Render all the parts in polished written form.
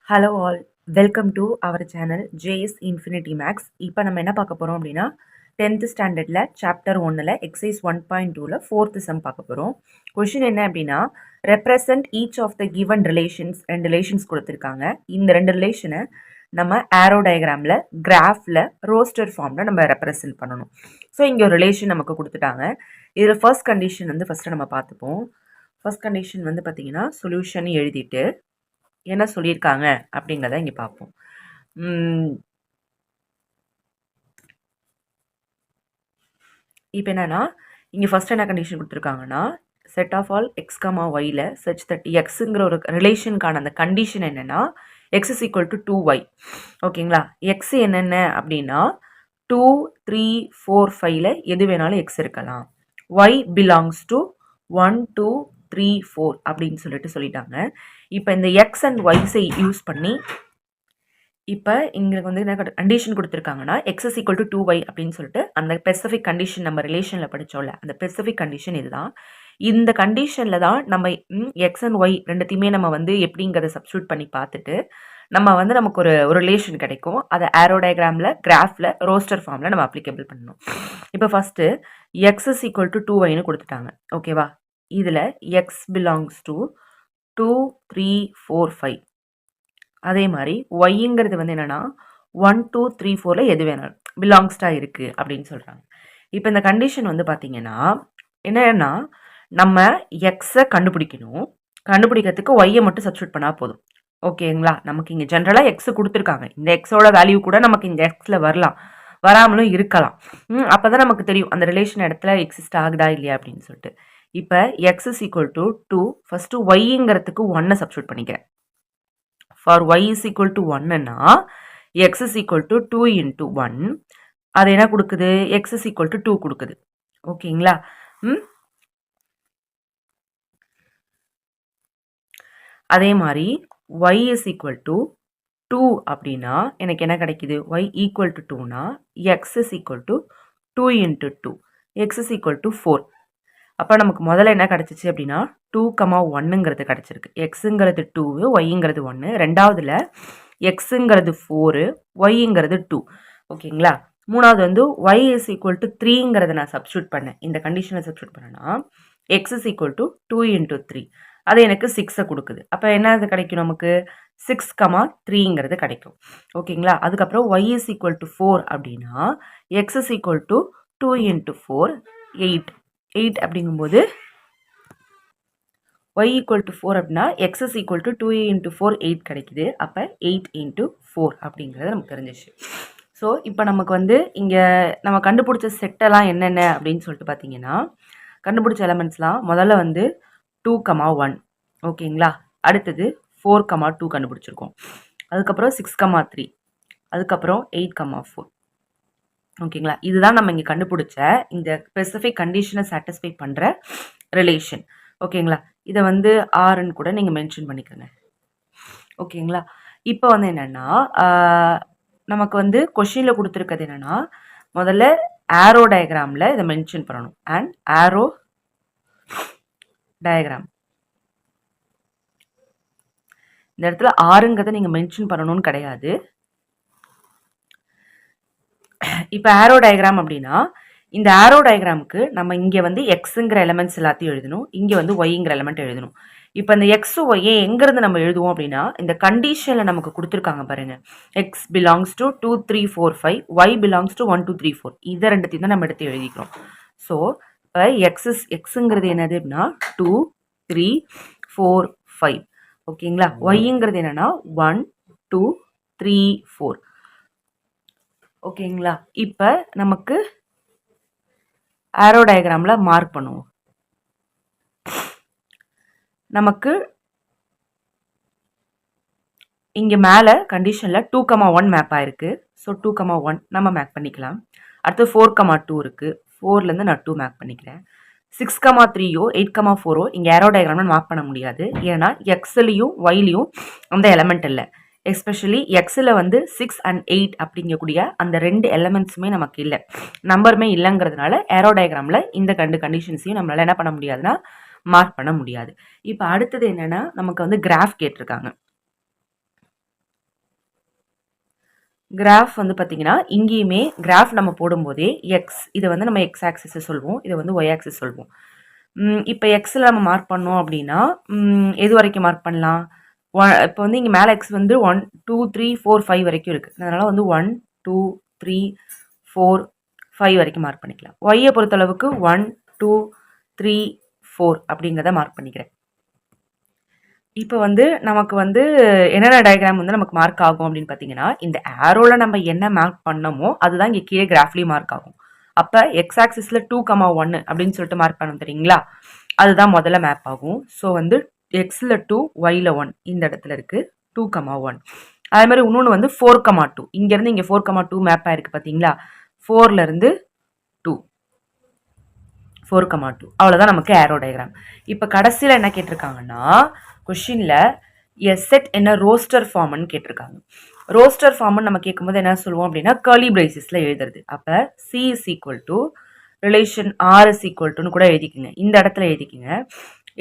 Hello all, welcome to our channel JS Infinity Max. இப்போ நம்ம என்ன பார்க்க போகிறோம் அப்படின்னா 10th ஸ்டாண்டர்டில் சாப்டர் 1ல் எக்ஸைஸ் 1.2ல் 4th சம் பார்க்க போகிறோம். கொஷின் என்ன அப்படின்னா, represent each of the given relations, ரெண்டு ரிலேஷன்ஸ் கொடுத்துருக்காங்க. இந்த ரெண்டு ரிலேஷனை நம்ம ஆரோ டயக்ராமில் கிராஃபில் ரோஸ்டர் ஃபார்மில் நம்ம ரெப்ரசன்ட் பண்ணணும். ஸோ இங்கே ஒரு ரிலேஷன் நமக்கு கொடுத்துட்டாங்க. இதில் ஃபர்ஸ்ட் கண்டிஷன் வந்து ஃபஸ்ட்டு நம்ம பார்த்துப்போம். ஃபர்ஸ்ட் கண்டிஷன் வந்து பார்த்திங்கன்னா சொல்யூஷன் எழுதிட்டு என்ன சொல்லியிருக்காங்க அப்படிங்கிறத இங்கே பார்ப்போம். இப்போ என்னன்னா, இங்கே ஃபர்ஸ்ட் என்ன கண்டிஷன் கொடுத்துருக்காங்கன்னா, set of all x comma y such that எக்ஸுங்கிற ஒரு ரிலேஷனுக்கான அந்த கண்டிஷன் என்னென்னா X is equal to 2y. ஓகேங்களா? எக்ஸ் என்னென்ன அப்படின்னா 2, 3, 4, 5ல் எது வேணாலும் எக்ஸ் இருக்கலாம். ஒய் பிலாங்ஸ் டு 1, 2, 3, 4 அப்படின்னு சொல்லிட்டாங்க. இப்போ இந்த எக்ஸ் அண்ட் ஒய்ஸை யூஸ் பண்ணி இப்போ இங்கே வந்து என்ன கண்டிஷன் கொடுத்துருக்காங்கன்னா X is equal to 2y அப்படின்னு சொல்லிட்டு அந்த ஸ்பெசிஃபிக் கண்டிஷன் நம்ம ரிலேஷனில் படித்தோம்ல, அந்த ஸ்பெசிஃபிக் கண்டிஷன் இதுதான். இந்த கண்டிஷனில் தான் நம்ம எக்ஸ் அண்ட் ஒய் ரெண்டுத்தையுமே நம்ம வந்து எப்படிங்கிறத சப்ஸ்டியூட் பண்ணி பார்த்துட்டு நம்ம வந்து நமக்கு ஒரு ரிலேஷன் கிடைக்கும். அதை ஆரோ டயக்ராமில் கிராஃபில் ரோஸ்டர் ஃபார்மில் நம்ம அப்ளிகபிள் பண்ணணும். இப்போ first x is equal to 2yன்னு கொடுத்துட்டாங்க. ஓகேவா? இதில் எக்ஸ் பிலாங்ஸ் டு 2, 3, 4, 5. அதே மாதிரி ஒய்ங்கிறது வந்து என்னென்னா 1, 2, 3, 4ல் எது வேணாலும் பிலாங்ஸ்டாக இருக்குது அப்படின்னு சொல்கிறாங்க. இப்போ இந்த கண்டிஷன் வந்து பார்த்திங்கன்னா என்னென்னா, நம்ம எக்ஸை கண்டுபிடிக்கணும். கண்டுபிடிக்கிறதுக்கு ஒய்யை மட்டும் சப்ஸ்டியூட் பண்ணால் போதும். ஓகேங்களா? நமக்கு இங்கே ஜென்ரலாக எக்ஸு கொடுத்துருக்காங்க. இந்த எக்ஸோட வேல்யூ கூட நமக்கு இந்த எக்ஸில் வரலாம், வராமலும் இருக்கலாம். அப்போ தான் நமக்கு தெரியும் அந்த ரிலேஷன் இடத்துல எக்ஸிஸ்ட் ஆகுதா இல்லையா அப்படின்னு சொல்லிட்டு. இப்போ x is equal to 2, first ஒய்ங்கிறதுக்கு 1 சப்ஸ்டியூட் பண்ணிக்கிறேன். For y is equal to 1ன்னா x is equal to 2 into 1. அது என்ன கொடுக்குது? x is equal to 2 கொடுக்குது. ஓகேங்களா? அதே மாதிரி y is equal to 2 அப்படின்னா எனக்கு என்ன கிடைக்குது? y equal to 2னா x is equal to 2 into 2. x is equal to 4. அப்போ நமக்கு முதல்ல என்ன கிடச்சிச்சு அப்படின்னா 2,1ங்கிறது கிடச்சிருக்கு. எக்ஸுங்கிறது 2, ஒய்ங்கிறது 1. ரெண்டாவதுல எக்ஸுங்கிறது 4, ஒய்ங்கிறது 2. ஓகேங்களா? மூணாவது வந்து y இஸ் ஈக்குவல் டு 3ங்கிறத நான் சப்ஸ்டியூட் பண்ணேன். இந்த கண்டிஷனை சப்ஸ்டியூட் பண்ணேன்னா X is equal to 2 into 3. அது எனக்கு 6 கொடுக்குது. அப்போ என்ன அது கிடைக்கும்? நமக்கு 6,3ங்கிறது கிடைக்கும். ஓகேங்களா? அதுக்கப்புறம் y இஸ் ஈக்குவல் டு 4 அப்படின்னா X is equal to 2 into 4, 8 அப்படிங்கும்போது y equal to 4 அப்படின்னா x is equal to 2 into 4, 8 கிடைக்குது. அப்போ 8 into 4 அப்படிங்கிறது நமக்கு தெரிஞ்சிச்சு. ஸோ இப்போ நமக்கு வந்து இங்கே நம்ம கண்டுபிடிச்ச செட்டெல்லாம் என்னென்ன அப்படின்னு சொல்லிட்டு பார்த்தீங்கன்னா, கண்டுபிடிச்ச எலமெண்ட்ஸ்லாம் முதல்ல வந்து 2,1. ஓகேங்களா? அடுத்தது 4,2 கண்டுபிடிச்சிருக்கோம். அதுக்கப்புறம் 6,3. அதுக்கப்புறம் 8,4. ஓகேங்களா? இதுதான் நம்ம இங்கே கண்டுபிடிச்ச இந்த ஸ்பெசிஃபிக் கண்டிஷனை சாட்டிஸ்ஃபை பண்ணுற ரிலேஷன். ஓகேங்களா? இதை வந்து ஆர்ன்னு கூட நீங்கள் மென்ஷன் பண்ணிக்கோங்க. ஓகேங்களா? இப்போ வந்து என்னென்னா, நமக்கு வந்து கொஷினில் கொடுத்துருக்கிறது என்னென்னா, முதல்ல ஆரோ டயக்ராமில் இதை மென்ஷன் பண்ணணும். அண்ட் ஆரோ டயக்ராம் இந்த இடத்துல ஆறுங்கிறத நீங்கள் மென்ஷன் பண்ணணும்னு கிடையாது. இப்போ ஆரோ டயக்ராம் அப்படின்னா இந்த ஆரோ டயக்ராமுக்கு நம்ம இங்கே வந்து எக்ஸுங்கிற எலமெண்ட்ஸ் எல்லாத்தையும் எழுதணும், இங்கே வந்து ஒய்ங்கிற எலமெண்ட் எழுதணும். இப்போ இந்த எக்ஸு ஒய்யை எங்கேருந்து நம்ம எழுதுவோம் அப்படின்னா இந்த கண்டிஷனில் நமக்கு கொடுத்துருக்காங்க பாருங்கள். X belongs to 2, 3, 4, 5, y belongs to 1, 2, 3, 4. இதை ரெண்டுத்தையும் தான் நம்ம எடுத்து எழுதிக்கிறோம். ஸோ இப்போ எக்ஸுங்கிறது என்னது அப்படின்னா 2, 3, 4, 5. ஓகேங்களா? ஒய்ங்கிறது என்னென்னா 1, 2, 3, 4. ஓகேங்களா? இப்போ நமக்கு ஆரோ டயக்ராமில் மார்க் பண்ணுவோம். நமக்கு இங்கே மேலே கண்டிஷனில் 2,1 மேப் ஆயிருக்கு. ஸோ 2,1 நம்ம மேப் பண்ணிக்கலாம். அடுத்து 4,2 இருக்குது. 4லேருந்து நான் 2 மேப் பண்ணிக்கிறேன். 6,3யோ 8,4ஓ இங்கே ஆரோ டயக்ராமில் மேப் பண்ண முடியாது. ஏன்னா எக்ஸ்லையும் ஒய்லையும் அந்த எலமெண்ட் இல்லை. எஸ்பெஷலி எக்ஸில் வந்து 6 and 8 அப்படிங்கக்கூடிய அந்த ரெண்டு எலமெண்ட்ஸுமே நமக்கு இல்லை, நம்பருமே இல்லைங்கிறதுனால ஏரோ டயக்ராமில் இந்த கண்டிஷன்ஸையும் நம்மளால் என்ன பண்ண முடியாதுன்னா மார்க் பண்ண முடியாது. இப்போ அடுத்தது என்னென்னா, நமக்கு வந்து கிராஃப் கேட்டிருக்காங்க. கிராஃப் வந்து பார்த்தீங்கன்னா இங்கேயுமே கிராஃப் நம்ம போடும்போதே எக்ஸ் இதை வந்து நம்ம எக்ஸ் ஆக்சிஸை சொல்வோம், இதை வந்து ஒய் ஆக்சிஸ் சொல்வோம். இப்போ எக்ஸில் நம்ம மார்க் பண்ணோம் அப்படின்னா எது வரைக்கும் மார்க் பண்ணலாம்? இப்போ வந்து இங்கே மேலே எக்ஸ் வந்து 1 2 3 4 5 வரைக்கும் இருக்குது. அதனால் வந்து 1 2 3 4 5 வரைக்கும் மார்க் பண்ணிக்கலாம். ஒய்யை பொறுத்தளவுக்கு 1 2 3 4 அப்படிங்கிறத மார்க் பண்ணிக்கிறேன். இப்போ வந்து நமக்கு வந்து என்னென்ன டயக்ராம் வந்து நமக்கு மார்க் ஆகும் அப்படின்னு பார்த்தீங்கன்னா, இந்த ஆரோவில் நம்ம என்ன மார்க் பண்ணமோ அதுதான் இங்கே கீழே கிராஃப்லேயும் மார்க் ஆகும். அப்போ எக்ஸ் ஆக்சிஸில் 2,1 அப்படின்னு சொல்லிட்டு மார்க் பண்ணோம் தெரியுங்களா, அதுதான் முதல்ல மேப் ஆகும். ஸோ வந்து எக்ஸில் 2 ஒயில் 1 இந்த இடத்துல இருக்குது 2,1. அதே மாதிரி இன்னொன்று வந்து 4,2 இங்கேருந்து இங்கே 4,2 மேப் ஆயிருக்கு பார்த்தீங்களா, 4லேருந்து 2 4,2 அவ்வளோதான் நமக்கு ஏரோ டயக்ராம். இப்போ கடைசியில் என்ன கேட்டிருக்காங்கன்னா கொஷினில் செட் என்ன ரோஸ்டர் ஃபார்ம்னு கேட்டிருக்காங்க. ரோஸ்டர் ஃபார்ம்னு நம்ம கேட்கும்போது என்ன சொல்லுவோம் அப்படின்னா கர்லி பிரேசிஸில் எழுதுறது. அப்போ c is equal to relation r is equal டுன்னு கூட எழுதிக்குங்க, இந்த இடத்துல எழுதிக்குங்க.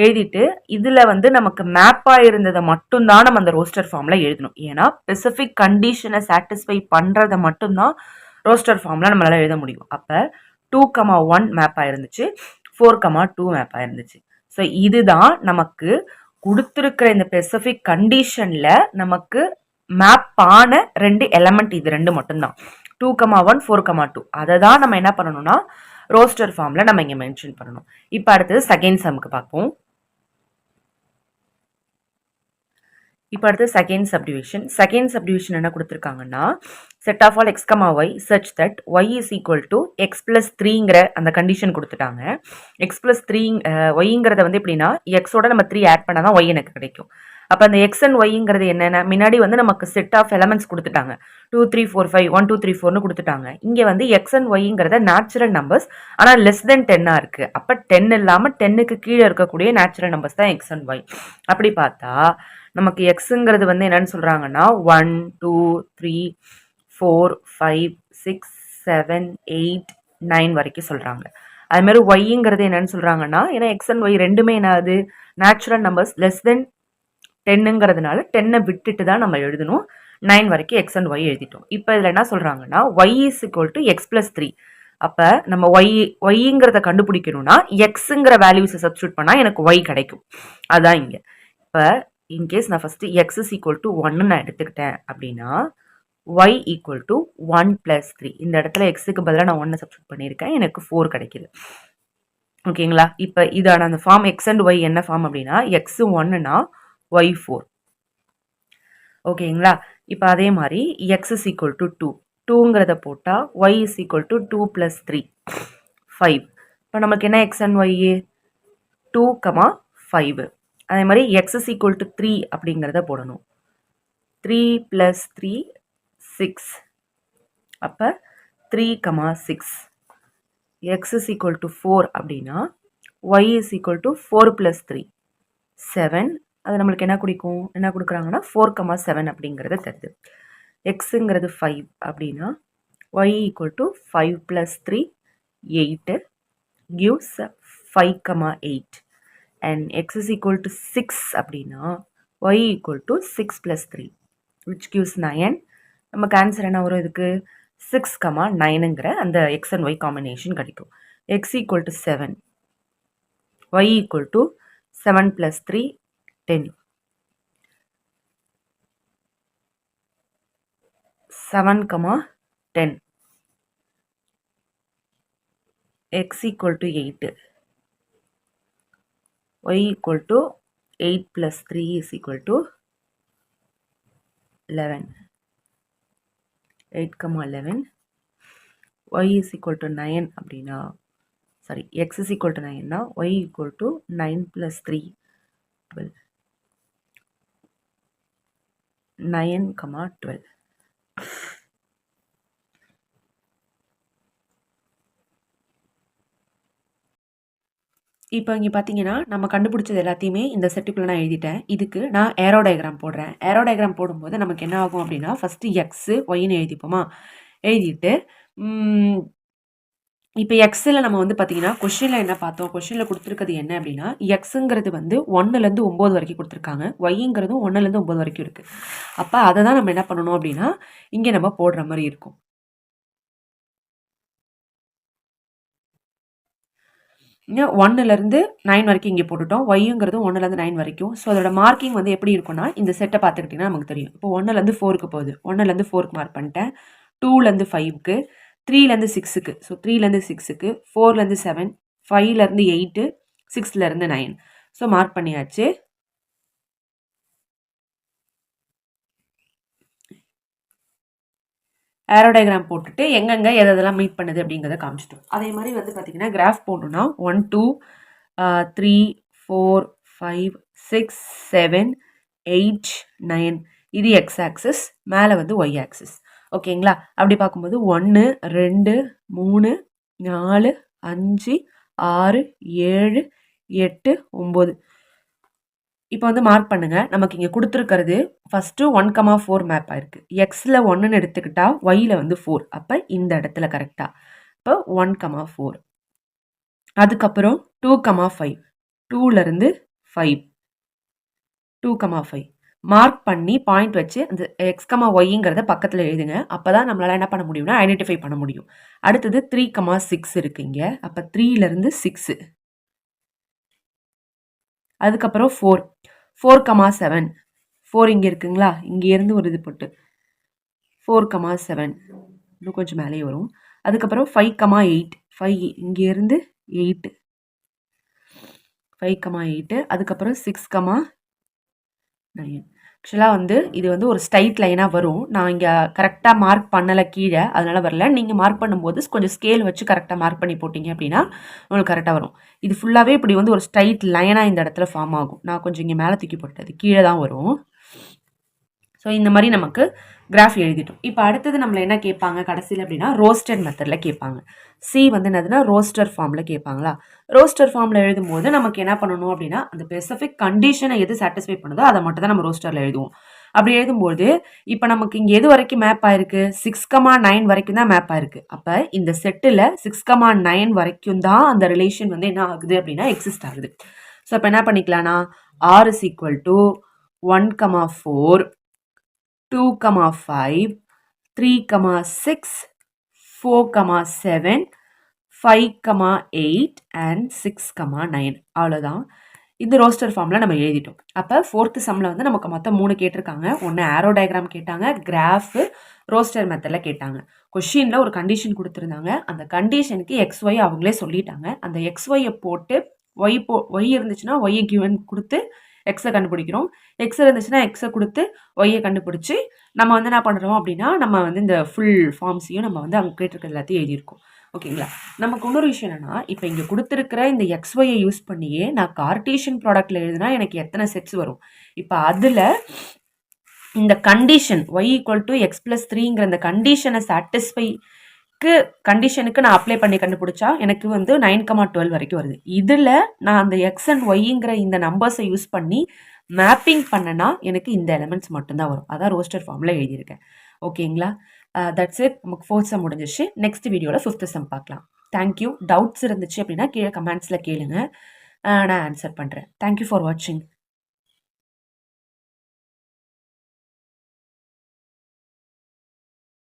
எழுதிட்டு இதில் வந்து நமக்கு மேப்பாக இருந்ததை மட்டும்தான் நம்ம அந்த ரோஸ்டர் ஃபார்மில் எழுதணும். ஏன்னா ஸ்பெசிஃபிக் கண்டிஷனை சாட்டிஸ்ஃபை பண்ணுறதை மட்டும்தான் ரோஸ்டர் ஃபார்மில் நம்மளால் எழுத முடியும். அப்போ 2,1 மேப்பாக இருந்துச்சு, 4,2 மேப்பாக இருந்துச்சு. ஸோ இதுதான் நமக்கு கொடுத்துருக்கிற இந்த ஸ்பெசிஃபிக் கண்டிஷனில் நமக்கு மேப் ஆன 2 எலமெண்ட், இது 2 மட்டும்தான் 2,1 4,2. அதை தான் நம்ம என்ன பண்ணணும்னா ரோஸ்டர் ஃபார்மில் நம்ம இங்கே மென்ஷன் பண்ணணும். இப்போ அடுத்தது செகண்ட் சம்க்கு பார்ப்போம். இப்போ அடுத்து செகண்ட் சப்டிவிஷன் என்ன கொடுத்துருக்காங்கன்னா set of all x comma y such that y is equal to x plus 3ங்கிற அந்த கண்டிஷன் கொடுத்துட்டாங்க. எக்ஸ் பிளஸ் 3 ஒய்ங்கிறத வந்து எப்படின்னா எக்ஸோட நம்ம 3 ஆட் பண்ணால் தான் ஒய் எனக்கு கிடைக்கும். அப்போ அந்த எக்ஸ் அண்ட் ஒய்ங்கிறது என்னென்ன, முன்னாடி வந்து நமக்கு செட் ஆஃப் எலமெண்ட்ஸ் கொடுத்துட்டாங்க 2 3 4 5 1 2 3 4ன்னு கொடுத்துட்டாங்க. இங்கே வந்து எக்ஸ் அண்ட் ஒய்ங்கிறத நேச்சுரல் நம்பர்ஸ், ஆனால் லெஸ் தென் 10ஆக இருக்குது. அப்போ 10 இல்லாமல் 10க்கு கீழே இருக்கக்கூடிய நேச்சுரல் நம்பர்ஸ் தான் எக்ஸ் அண்ட் ஒய். அப்படி பார்த்தா நமக்கு எக்ஸுங்கிறது வந்து என்னன்னு சொல்கிறாங்கன்னா 1 2 3 4 5 6 7 8 9 வரைக்கும் சொல்கிறாங்க. அதுமாதிரி ஒய்ங்கிறது என்னன்னு சொல்கிறாங்கன்னா, ஏன்னா எக்ஸ் அண்ட் ஒய் ரெண்டுமே என்னது நேச்சுரல் நம்பர்ஸ் லெஸ் தென் 10ங்கிறதுனால 10 விட்டுட்டு தான் நம்ம எழுதணும். 9 வரைக்கும் எக்ஸ் அண்ட் ஒய் எழுதிட்டோம். இப்போ இதில் என்ன சொல்கிறாங்கன்னா y is equal to x plus 3. அப்போ நம்ம ஒய்ங்கிறத கண்டுபிடிக்கணும்னா எக்ஸுங்கிற வேல்யூஸை சப்ஸ்டியூட் பண்ணால் எனக்கு ஒய் கிடைக்கும். அதான் இங்கே. இப்போ இன்கேஸ் நான் first x is equal to 1 நான் எடுத்துக்கிட்டேன் அப்படின்னா ஒய் ஈக்குவல் டு 1 + 3. இந்த இடத்துல எக்ஸுக்கு பதிலாக நான் 1 சப்ஸ்டியூட் பண்ணியிருக்கேன், எனக்கு 4 கிடைக்கிது. ஓகேங்களா? இப்போ இதான அந்த ஃபார்ம் எக்ஸ் அண்ட் ஒய் என்ன ஃபார்ம் அப்படின்னா எக்ஸ் 1னா ஒய் 4. ஓகேங்களா? இப்போ அதே மாதிரி எக்ஸ் இஸ் ஈக்குவல் டு 2 2ங்கிறத போட்டால் ஒய் இஸ் ஈக்குவல் டு 2 + 3 5. இப்போ நமக்கு என்ன எக்ஸ் அண்ட் ஒய் 2, 5. அதே மாதிரி எக்ஸ் இஸ் ஈக்குவல் டு 3 அப்படிங்கிறத போடணும். 3 + 3 6. அப்போ 3, 6. எக்ஸ் இஸ் ஈக்குவல் டு 4 அப்படின்னா ஒய் இஸ் ஈக்குவல் டு 4 + 3 7. அது நம்மளுக்கு என்ன கொடுக்குறாங்கன்னா 4, 7 அப்படிங்கிறத தருது. எக்ஸுங்கிறது 5 அப்படின்னா Y equal to 5 + 3 8 gives 5, 8. and x is equal to 6 அப்படின்னா y equal to 6 + 3 which gives 9. நமக்கு ஆன்சர் என்ன வரும் இதுக்கு 6, 9ங்கிற அந்த x and y காம்பினேஷன் கிடைக்கும். x equal to 7, y equal to 7 + 3 10. 7, 10. x equal to 8. y equal to 8 + 3 is equal to 11. 8, 11. y is equal to 9 அப்படின்னா x is equal to 9னா y equal to 9 + 3 12. 9, 12. இப்போ இங்கே பார்த்தீங்கன்னா நம்ம கண்டுபிடிச்சது எல்லாத்தையுமே இந்த செட்டுக்குள்ளே நான் எழுதிட்டேன். இதுக்கு நான் ஏரோ டயக்ராம் போடுறேன். ஏரோ டயக்ராம் போடும்போது நமக்கு என்ன ஆகும் அப்படின்னா ஃபஸ்ட்டு எக்ஸு ஒய்ன்னு எழுதிப்போமா, எழுதிட்டு இப்போ எக்ஸில் நம்ம வந்து பார்த்தீங்கன்னா கொஷினில் என்ன பார்த்தோம், கொஷினில் கொடுத்துருக்கிறது என்ன அப்படின்னா எக்ஸுங்கிறது வந்து 1லேருந்து 9 வரைக்கும் கொடுத்துருக்காங்க, ஒய்ங்கிறதும் 1லேருந்து 9 வரைக்கும் இருக்குது. அப்போ அதை தான் நம்ம என்ன பண்ணணும் அப்படின்னா இங்கே நம்ம போடுற மாதிரி இருக்கும். இங்கே 1லேருந்து 9 வரைக்கும் இங்கே போட்டுட்டோம், ஒய்ங்கிறதும் 1லேருந்து 9 வரைக்கும். ஸோ அதோட மார்க்கிங் வந்து எப்படி இருக்குன்னா இந்த செட்டை பார்த்துக்கிட்டிங்கன்னா நமக்கு தெரியும். இப்போ 1லேருந்து 4க்கு போகுது, 1லேருந்து 4க்கு மார்க் பண்ணிட்டேன், 2லேருந்து 5க்கு, 3லேருந்து 6க்கு, ஸோ 3லேருந்து 6க்கு, 4லேருந்து 7, 5லேருந்து 8, 6லேருந்து 9. ஸோ மார்க் பண்ணியாச்சு. ஏரோ டயக்ராம் போட்டுட்டு எங்கெங்கே எதெல்லாம் மீட் பண்ணுது அப்படிங்கிறத காமிச்சிட்டோம். அதே மாதிரி வந்து பார்த்தீங்கன்னா கிராஃப் போட்டோம்னா 1 2 3 4 5 6 7 8 9 இது எக்ஸ் ஆக்சிஸ், மேலே வந்து ஒய் ஆக்சிஸ். ஓகேங்களா? அப்படி பார்க்கும்போது 1 2 3 4 5 6 7 8 9. இப்போ வந்து மார்க் பண்ணுங்க. நமக்கு இங்கே கொடுத்துருக்கிறது ஃபஸ்ட்டு 1,4 மேப் ஆயிருக்கு. எக்ஸில் 1ன்னு எடுத்துக்கிட்டா ஒய்யில் வந்து 4. அப்போ இந்த இடத்துல கரெக்டாக இப்போ 1,4. அதுக்கப்புறம் 2,5, 2லேருந்து 5, 2,5 மார்க் பண்ணி பாயிண்ட் வச்சு அந்த எக்ஸ் ஒய்ங்கிறத பக்கத்தில் எழுதுங்க. அப்போ தான் நம்மளால் என்ன பண்ண முடியும்னா ஐடென்டிஃபை பண்ண முடியும். அடுத்தது 3,6 இருக்குது இங்கே. அப்போ 3லேருந்து 6. அதுக்கப்புறம் 4, 4,7, 4 இங்கே இருக்குங்களா, இங்கேருந்து ஒரு இது போட்டு 4,7 இன்னும் கொஞ்சம் மேலே வரும். அதுக்கப்புறம் 5,8, 5 இங்கேருந்து 8, 5,8. அதுக்கப்புறம் 6,9. ஆக்சுவலாக வந்து இது வந்து ஒரு ஸ்ட்ரைட் லைனாக வரும். நான் இங்கே கரெக்டாக மார்க் பண்ணலை கீழே, அதனால் வரல. நீங்கள் மார்க் பண்ணும்போது கொஞ்சம் ஸ்கேல் வச்சு கரெக்டாக மார்க் பண்ணி போட்டிங்க அப்படின்னா உங்களுக்கு கரெக்டாக வரும். இது ஃபுல்லாகவே இப்படி வந்து ஒரு ஸ்ட்ரைட் லைனாக இந்த இடத்துல ஃபார்ம் ஆகும். நான் கொஞ்சம் இங்கே மேலே தூக்கி போட்டது கீழே தான் வரும். ஸோ இந்த மாதிரி நமக்கு கிராஃப் எழுதிட்டோம். இப்போ அடுத்தது நம்மளை என்ன கேட்பாங்க கடைசியில் அப்படின்னா ரோஸ்டர் மெத்தடில் கேட்பாங்க. சி வந்து என்னதுன்னா ரோஸ்டர் ஃபார்மில் கேட்பாங்களா. ரோஸ்டர் ஃபார்மில் எழுதும்போது நமக்கு என்ன பண்ணணும் அப்படின்னா அந்த ஸ்பெசிஃபிக் கண்டிஷனை எது சாட்டிஸ்ஃபை பண்ணுதோ அதை மட்டும் தான் நம்ம ரோஸ்டரில் எழுதுவோம். அப்படி எழுதும்போது இப்போ நமக்கு இங்கே எது வரைக்கும் மேப் ஆயிருக்கு, 6,9 வரைக்கும் தான் மேப் ஆயிருக்கு. அப்போ இந்த செட்டில் 6,9 வரைக்கும் தான் அந்த ரிலேஷன் வந்து என்ன ஆகுது அப்படின்னா எக்ஸிஸ்ட் ஆகுது. ஸோ இப்போ என்ன பண்ணிக்கலாம்னா R is equal to 1,4, 2,5, 3,6, 4,7, 5,8 and 6,9. அவ்வளோதான். இந்த ரோஸ்டர் ஃபார்மில் நம்ம எழுதிட்டோம். அப்போ 4th சம்மில் வந்து நமக்கு மொத்தம் 3 கேட்டிருக்காங்க. ஒன்று ஏரோ டயக்ராம் கேட்டாங்க, கிராஃபு, ரோஸ்டர் மெத்தடில் கேட்டாங்க. கொஷினில் ஒரு கண்டிஷன் கொடுத்துருந்தாங்க. அந்த கண்டிஷனுக்கு XY அவங்களே சொல்லிட்டாங்க. அந்த XYயை போட்டு ஒய் இருந்துச்சுன்னா ஒய்யை கிவன் கொடுத்து எக்ஸை கண்டுபிடிக்கிறோம். எக்ஸ் இருந்துச்சுன்னா எக்ஸை கொடுத்து ஒய்யை கண்டுபிடிச்சி நம்ம வந்து என்ன பண்ணுறோம் அப்படின்னா நம்ம வந்து இந்த ஃபுல் ஃபார்ம்ஸையும் நம்ம வந்து அங்கே கேட்டிருக்க எல்லாத்தையும் எழுதியிருக்கோம். ஓகேங்களா? நமக்கு இன்னொரு விஷயம் என்னென்னா இப்போ இங்கே கொடுத்துருக்கிற இந்த XYயை யூஸ் பண்ணியே நான் கார்டீஷியன் ப்ராடக்ட்டில் எழுதுனா எனக்கு எத்தனை செட்ஸ் வரும். இப்போ அதில் இந்த கண்டிஷன் y = x + 3ங்கிற இந்த கண்டிஷனை கண்டிஷனுக்கு நான் அப்ளை பண்ணி கண்டுபிடிச்சா எனக்கு வந்து 9,12 வரைக்கும் வருது. இதில் நான் அந்த எக்ஸ் அண்ட் ஒய்ங்கிற இந்த நம்பர்ஸை யூஸ் பண்ணி மேப்பிங் பண்ணனா எனக்கு இந்த எலிமெண்ட்ஸ் மட்டும்தான் வரும். அதான் ரோஸ்டர் ஃபார்மில் எழுதியிருக்கேன். ஓகேங்களா? That's it. நமக்கு 4th சம் முடிஞ்சிச்சு. நெக்ஸ்ட் வீடியோவில் 5th சம் பார்க்கலாம். தேங்க்யூ. டவுட்ஸ் இருந்துச்சு அப்படின்னா கீழே கமெண்ட்ஸில் கேளுங்க, நான் ஆன்சர் பண்ணுறேன். தேங்க்யூ ஃபார் வாட்சிங்.